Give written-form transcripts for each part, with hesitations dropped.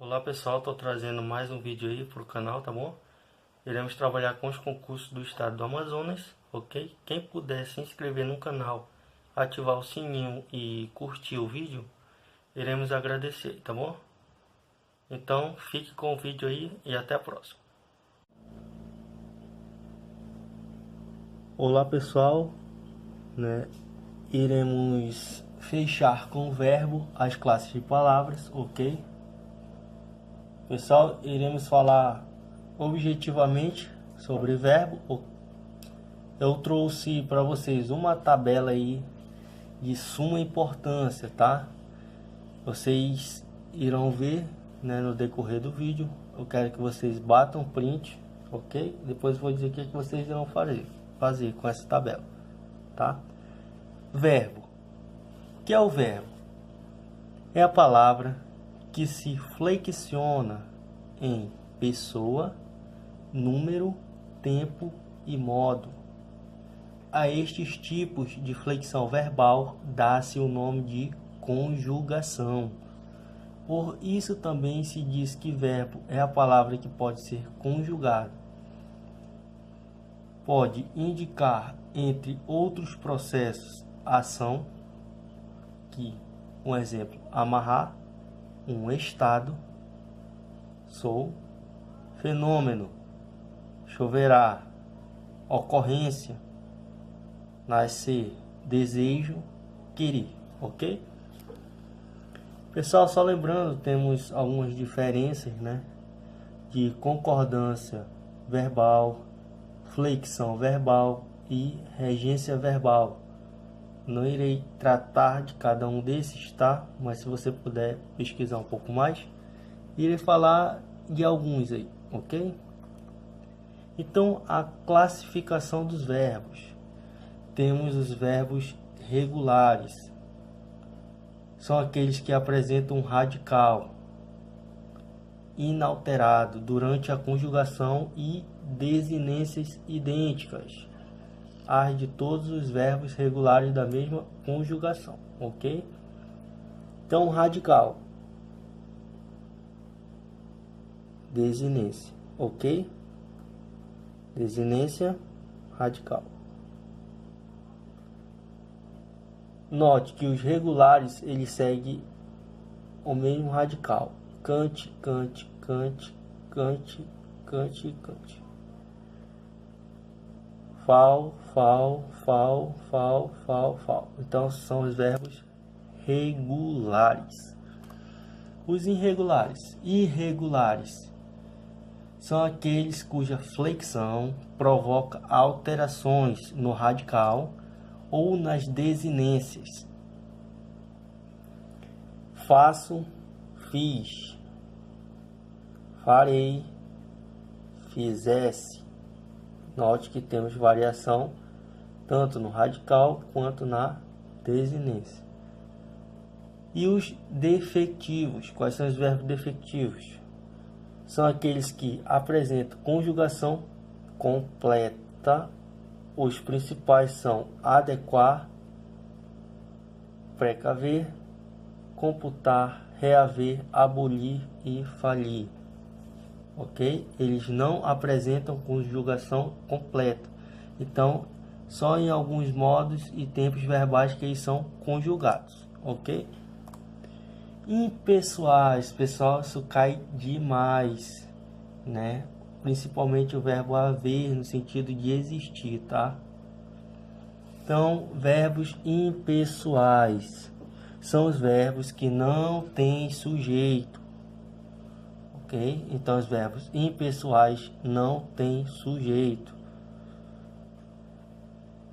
Olá pessoal, estou trazendo mais um vídeo aí para o canal, tá bom? Iremos trabalhar com os concursos do estado do Amazonas, ok? Quem puder se inscrever no canal, ativar o sininho e curtir o vídeo, iremos agradecer, tá bom? Então fique com o vídeo aí e até a próxima. Olá pessoal, né? Iremos fechar com o verbo as classes de palavras, ok? Pessoal, iremos falar objetivamente sobre verbo. Eu trouxe para vocês uma tabela aí de suma importância, tá? Vocês irão ver, né, no decorrer do vídeo. Eu quero que vocês batam print, ok? Depois eu vou dizer o que vocês irão fazer com essa tabela, tá? Verbo. O que é o verbo? É a palavra que se flexiona em pessoa, número, tempo e modo. A estes tipos de flexão verbal dá-se o nome de conjugação. Por isso também se diz que verbo é a palavra que pode ser conjugada. Pode indicar, entre outros processos, ação, que, um exemplo, amarrar, um estado, sou, fenômeno, choverá, ocorrência, nascer, desejo, querer, ok? Pessoal, só lembrando, temos algumas diferenças, né, de concordância verbal, flexão verbal e regência verbal. Não irei tratar de cada um desses, tá? Mas se você puder pesquisar um pouco mais, irei falar de alguns aí, ok? Então, a classificação dos verbos. Temos os verbos regulares. São aqueles que apresentam um radical inalterado durante a conjugação e desinências idênticas às de todos os verbos regulares da mesma conjugação, ok? Então, radical, desinência, ok? Desinência, radical. Note que os regulares, eles seguem o mesmo radical. Cante, cante, cante, cante, cante, cante. Fal, fal, fal, fal, fal, fal. Então, são os verbos regulares. Os irregulares são aqueles cuja flexão provoca alterações no radical ou nas desinências. Faço, fiz, farei, fizesse. Note que temos variação tanto no radical quanto na desinência. E os defectivos, quais são os verbos defectivos? São aqueles que apresentam conjugação completa. Os principais são adequar, precaver, computar, reaver, abolir e falir. Ok? Eles não apresentam conjugação completa. Então, só em alguns modos e tempos verbais que eles são conjugados. Ok? Impessoais, pessoal, isso cai demais, né? Principalmente o verbo haver, no sentido de existir, tá? Então, verbos impessoais são os verbos que não têm sujeito, ok? Então, os verbos impessoais não têm sujeito.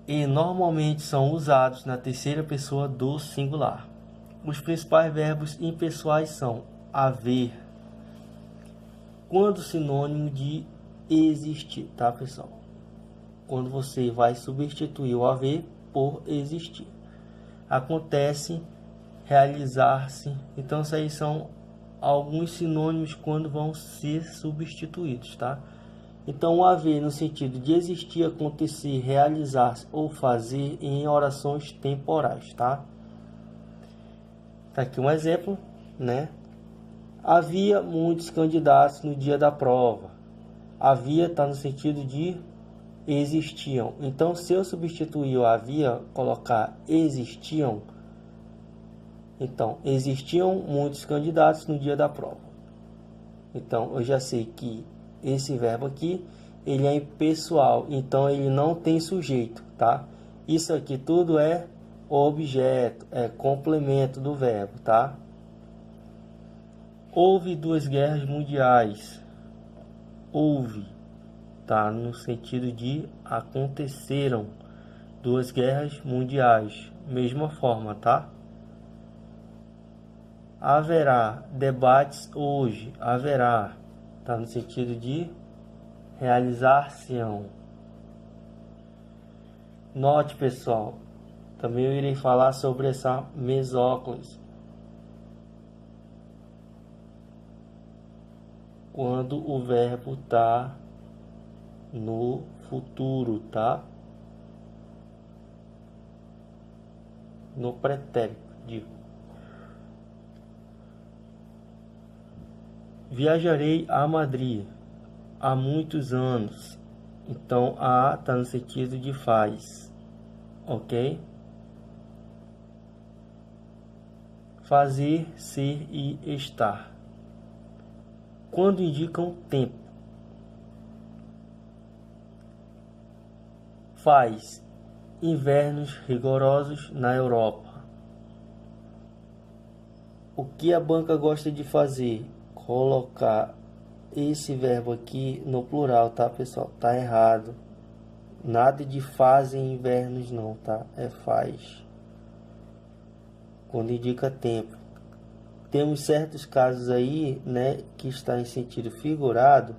E normalmente são usados na terceira pessoa do singular. Os principais verbos impessoais são haver, quando sinônimo de existir, tá, pessoal? Quando você vai substituir o haver por existir. Acontece, realizar-se. Então, isso aí são alguns sinônimos quando vão ser substituídos, tá? Então, o haver no sentido de existir, acontecer, realizar-se ou fazer em orações temporais, tá? Tá aqui um exemplo, né? Havia muitos candidatos no dia da prova. Havia está no sentido de existiam. Então, se eu substituir o havia, colocar existiam, então, existiam muitos candidatos no dia da prova. Então, eu já sei que esse verbo aqui, ele é impessoal, então ele não tem sujeito, tá? Isso aqui tudo é objeto, é complemento do verbo, tá? Houve 2 guerras mundiais. Houve, tá? No sentido de aconteceram 2 guerras mundiais. Mesma forma, tá? Haverá debates hoje. Haverá, tá? No sentido de realizar-se-ão. Note, pessoal, também eu irei falar sobre essa mesóclise. Quando o verbo está no futuro, tá? No pretérito, digo. Viajarei a Madrid há muitos anos. Então, a está no sentido de faz, ok? Fazer, ser e estar. Quando indicam tempo. Faz invernos rigorosos na Europa. O que a banca gosta de fazer? Colocar esse verbo aqui no plural, tá, pessoal? Tá errado. Nada de fazem invernos não, tá? É faz. Quando indica tempo. Temos certos casos aí, né, que está em sentido figurado,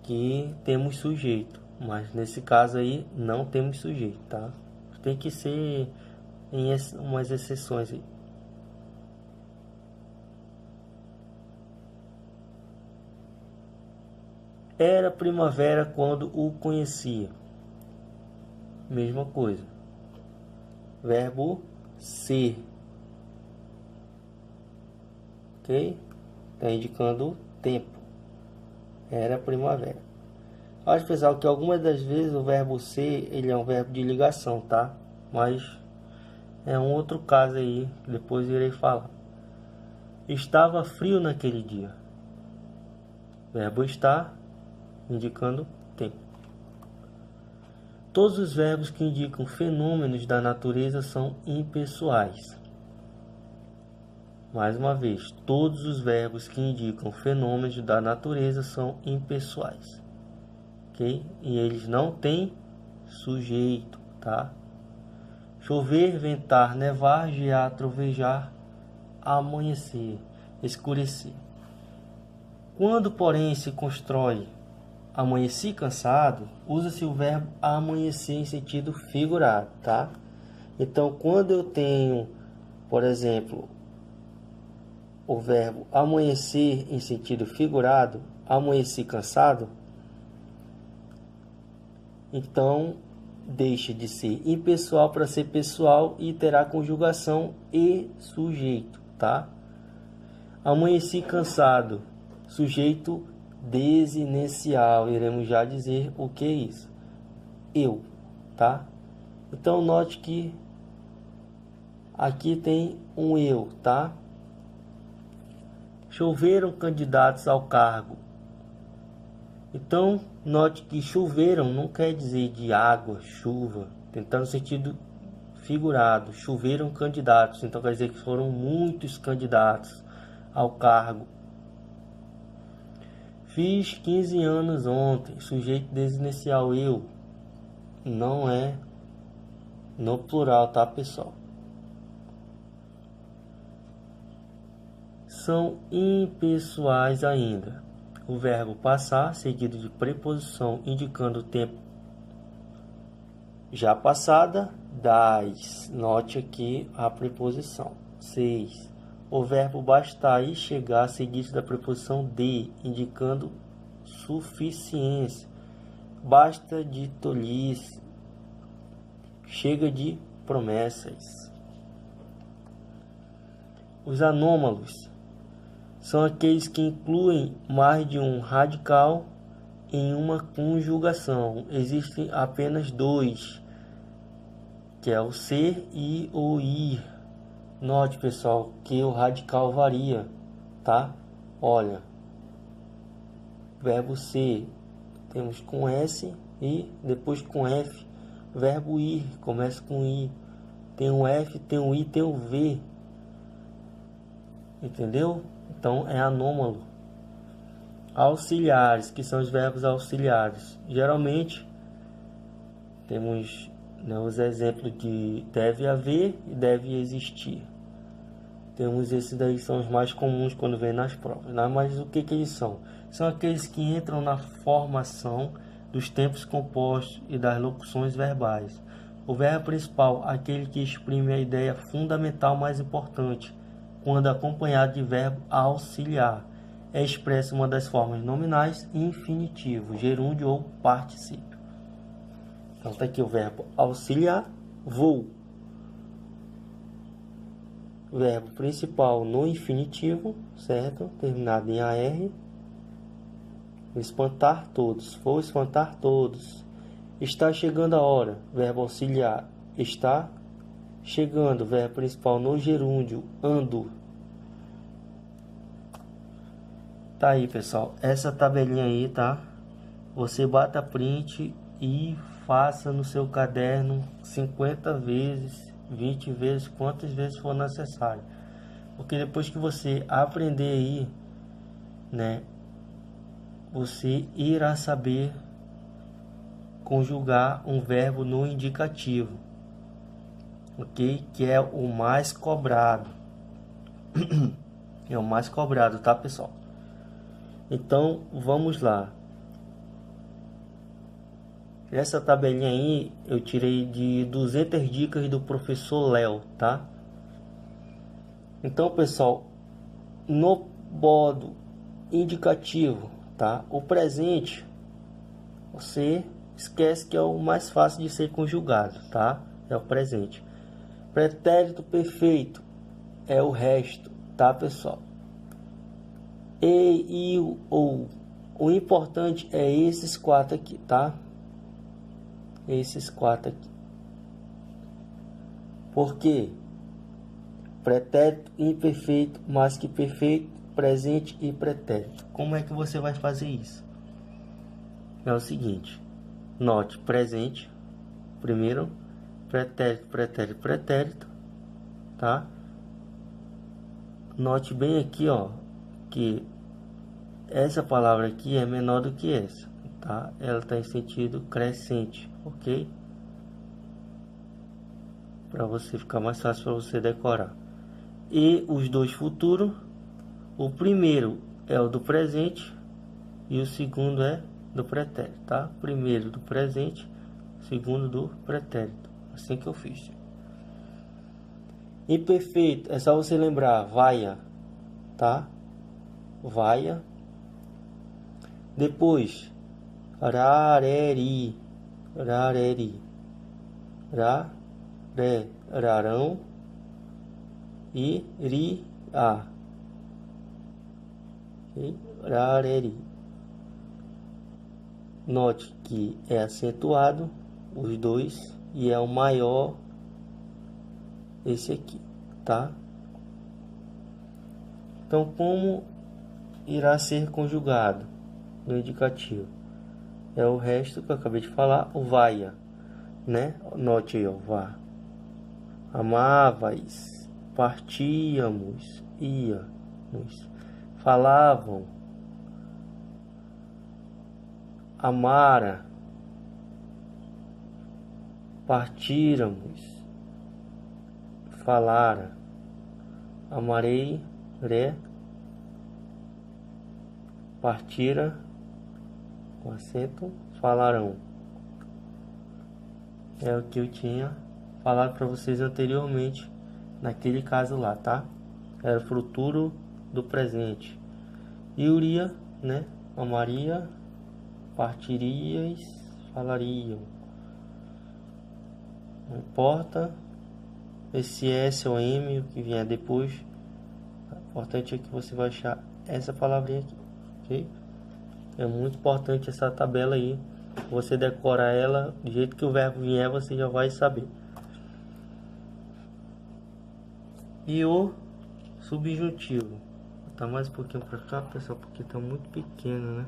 que temos sujeito. Mas nesse caso aí, não temos sujeito, tá? Tem que ser em umas exceções aí. Era primavera quando o conhecia. Mesma coisa. Verbo ser. Ok? Está indicando tempo. Era primavera. Acho, pessoal, que algumas das vezes o verbo ser, ele é um verbo de ligação, tá? Mas é um outro caso aí, que depois irei falar. Estava frio naquele dia. Verbo estar, indicando tempo. Todos os verbos que indicam fenômenos da natureza são impessoais. Mais uma vez, todos os verbos que indicam fenômenos da natureza são impessoais. Ok? E eles não têm sujeito, tá? Chover, ventar, nevar, gear, trovejar, amanhecer, escurecer. Quando, porém, se constrói amanheci cansado, usa-se o verbo amanhecer em sentido figurado, tá? Então, quando eu tenho, por exemplo, o verbo amanhecer em sentido figurado, amanheci cansado, então deixa de ser impessoal para ser pessoal e terá conjugação e sujeito, tá? Amanheci cansado, sujeito desinicial, iremos já dizer o que é isso. Eu, tá? Então note que aqui tem um eu, tá? Choveram candidatos ao cargo. Então note que choveram não quer dizer de água, chuva, tentando sentido figurado. Choveram candidatos, então quer dizer que foram muitos candidatos ao cargo. Fiz 15 anos ontem, sujeito desinicial eu, não é no plural, tá, pessoal? São impessoais ainda. O verbo passar, seguido de preposição indicando o tempo já passada, das. Note aqui a preposição. 6. O verbo bastar e chegar, seguido da preposição de, indicando suficiência. Basta de tolice. Chega de promessas. Os anômalos. são aqueles que incluem mais de um radical em uma conjugação. Existem apenas dois, que é o ser e o ir. Note, pessoal, que o radical varia, tá? Olha, verbo ser, temos com S e depois com F. Verbo ir, começa com I. Tem um F, tem um I, tem um V. Entendeu? Então é anômalo. Auxiliares, que são os verbos auxiliares. Geralmente temos, né, os exemplos de deve haver e deve existir. Temos esses daí, são os mais comuns quando vem nas provas, né? Mas o que eles são? São aqueles que entram na formação dos tempos compostos e das locuções verbais. O verbo principal, aquele que exprime a ideia fundamental mais importante, quando acompanhado de verbo auxiliar, é expresso uma das formas nominais e infinitivo, gerúndio ou particípio. Então está aqui o verbo auxiliar, vou. Verbo principal no infinitivo, certo? Terminado em AR. Espantar todos. Vou espantar todos. Está chegando a hora. Verbo auxiliar. Está chegando. Verbo principal no gerúndio. Ando. Tá aí, pessoal. Essa tabelinha aí, tá? Você bata print e faça no seu caderno 50 vezes, 20 vezes, quantas vezes for necessário. Porque depois que você aprender aí, né, você irá saber conjugar um verbo no indicativo, ok? Que é o mais cobrado. É o mais cobrado, tá, pessoal? Então, vamos lá. Essa tabelinha aí eu tirei de 200 dicas do professor Léo, tá? Então, pessoal, no modo indicativo, tá? O presente, você esquece que é o mais fácil de ser conjugado, tá? É o presente. Pretérito perfeito é o resto, tá, pessoal? E, o, ou. O importante é esses quatro aqui, tá? Esses quatro aqui. Por quê? Pretérito imperfeito, mais que perfeito, presente e pretérito. Como é que você vai fazer isso? É o seguinte. Note presente. Primeiro. Pretérito, pretérito, pretérito. Tá? Note bem aqui, ó, que essa palavra aqui é menor do que essa, tá? Ela está em sentido crescente, ok? Para você ficar mais fácil para você decorar. E os dois futuros, o primeiro é o do presente e o segundo é do pretérito, tá? Primeiro do presente, segundo do pretérito. Assim que eu fiz. Imperfeito, é só você lembrar, vaia, tá? Vaia. Depois, rareri, rareri, raré, rarão e ri-a. Okay? Rareri. Note que é acentuado os dois e é o maior esse aqui, tá? Então, como irá ser conjugado no indicativo? É o resto que eu acabei de falar, o vaia, né? Note aí, ó, vá. Amávais, partíamos, íamos, falavam, amara, partíramos, falara, amarei, ré, partira, com acento, falarão. É o que eu tinha falado para vocês anteriormente, naquele caso lá, tá? Era o futuro do presente. Iuria, né? Amaria, partirias, falariam. Não importa esse S ou M, o que vier depois. O importante é que você vai achar essa palavrinha aqui, ok? É muito importante essa tabela aí. Você decorar ela, do jeito que o verbo vier, você já vai saber. E o subjuntivo. Vou botar mais um pouquinho pra cá, pessoal, porque tá muito pequeno, né?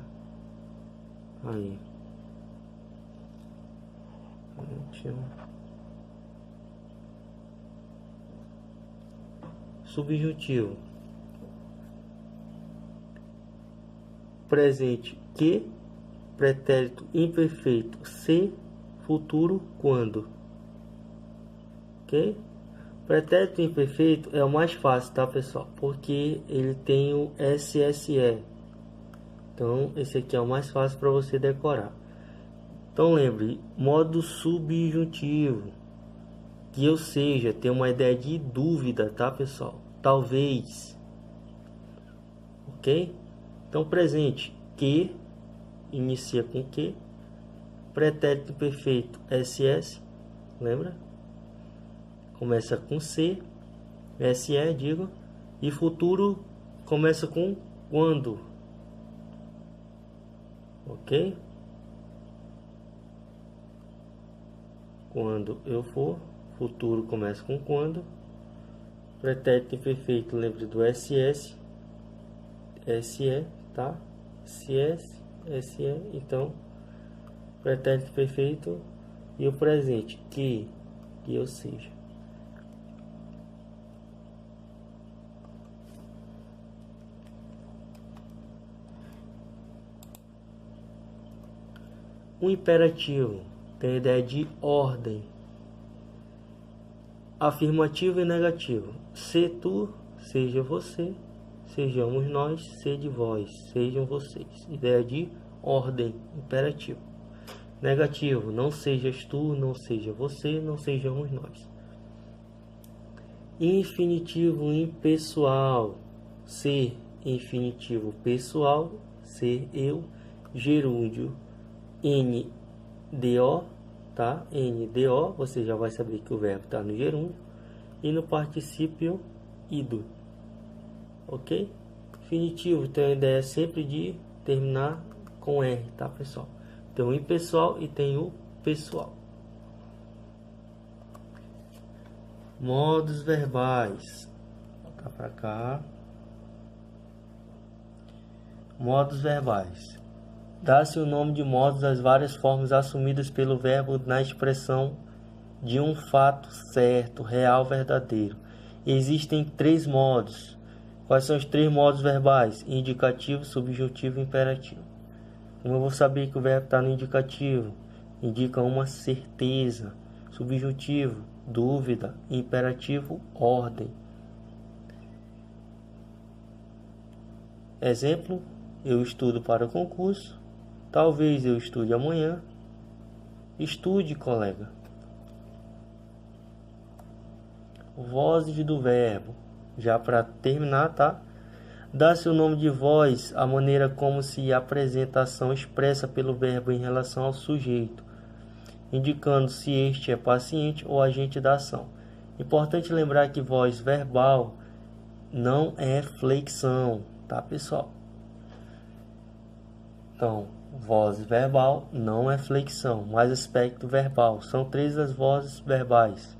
Aí. Subjuntivo. Presente que, pretérito imperfeito se, futuro quando. Ok? Pretérito imperfeito é o mais fácil, tá, pessoal? Porque ele tem o SSE. Então, esse aqui é o mais fácil para você decorar. Então, lembre, modo subjuntivo. Que ou seja, tem uma ideia de dúvida, tá, pessoal? Talvez. Ok? Então, presente que, inicia com que. Pretérito imperfeito, SS. Lembra? Começa com C, SE, digo, e futuro começa com quando, ok? Quando eu for, futuro começa com quando, pretérito imperfeito, lembre do SS, SE, tá? SS, SE, então, pretérito imperfeito e o presente, que ou seja. O imperativo tem a ideia de ordem. Afirmativo e negativo. Se tu, seja você. Sejamos nós, sede vós, sejam vocês. Ideia de ordem, imperativo. Negativo, não sejas tu, não seja você, não sejamos nós. Infinitivo impessoal. Ser, infinitivo pessoal. Ser, eu. Gerúndio, NDO, tá? NDO, você já vai saber que o verbo está no gerúndio. E no particípio ido, ok? Infinitivo tem a ideia sempre de terminar com R, tá, pessoal? Tem o impessoal e tem o pessoal. Modos verbais. Vou botar para cá. Modos verbais. Dá-se o nome de modos às várias formas assumidas pelo verbo na expressão de um fato certo, real, verdadeiro. Existem 3 modos. Quais são os 3 modos verbais? Indicativo, subjuntivo e imperativo. Como eu vou saber que o verbo está no indicativo? Indica uma certeza. Subjuntivo, dúvida. Imperativo, ordem. Exemplo, eu estudo para o concurso. Talvez eu estude amanhã. Estude, colega. Vozes do verbo. Já para terminar, tá? Dá-se o nome de voz a maneira como se apresenta a ação expressa pelo verbo em relação ao sujeito, indicando se este é paciente ou agente da ação. Importante lembrar que voz verbal não é flexão, tá, pessoal? Então, voz verbal não é flexão, mas aspecto verbal. São 3 as vozes verbais.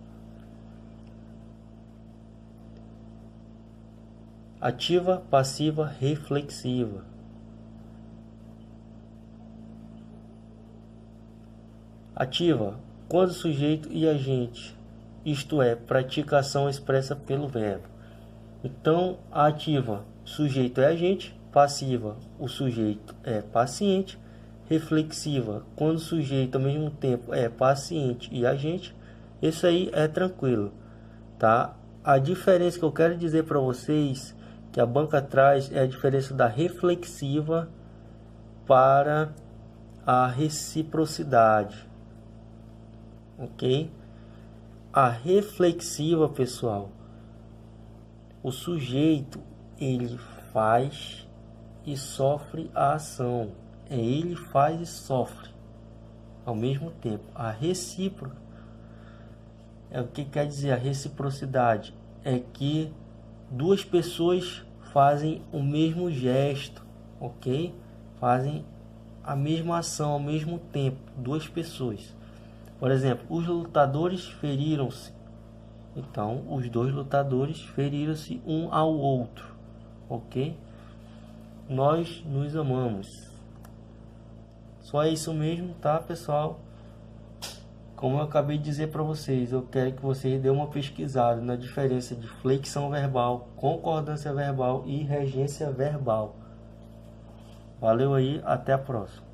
Ativa, passiva, reflexiva. Ativa, quando sujeito e agente, isto é, pratica ação expressa pelo verbo. Então, a ativa, sujeito é agente. Passiva, o sujeito é paciente. Reflexiva, quando o sujeito ao mesmo tempo é paciente e agente. Isso aí é tranquilo, tá? A diferença que eu quero dizer para vocês, que a banca traz, é a diferença da reflexiva para a reciprocidade, ok? A reflexiva, pessoal, o sujeito, ele faz e sofre a ação. Ele faz e sofre ao mesmo tempo. A recíproca é o que quer dizer a reciprocidade? É que 2 pessoas fazem o mesmo gesto, ok? Fazem a mesma ação ao mesmo tempo, duas pessoas. Por exemplo, os lutadores feriram-se. Então, os dois lutadores feriram-se um ao outro, ok? Nós nos amamos. Só isso mesmo, tá, pessoal? Como eu acabei de dizer para vocês, eu quero que vocês dêem uma pesquisada na diferença de flexão verbal, concordância verbal e regência verbal. Valeu aí, até a próxima.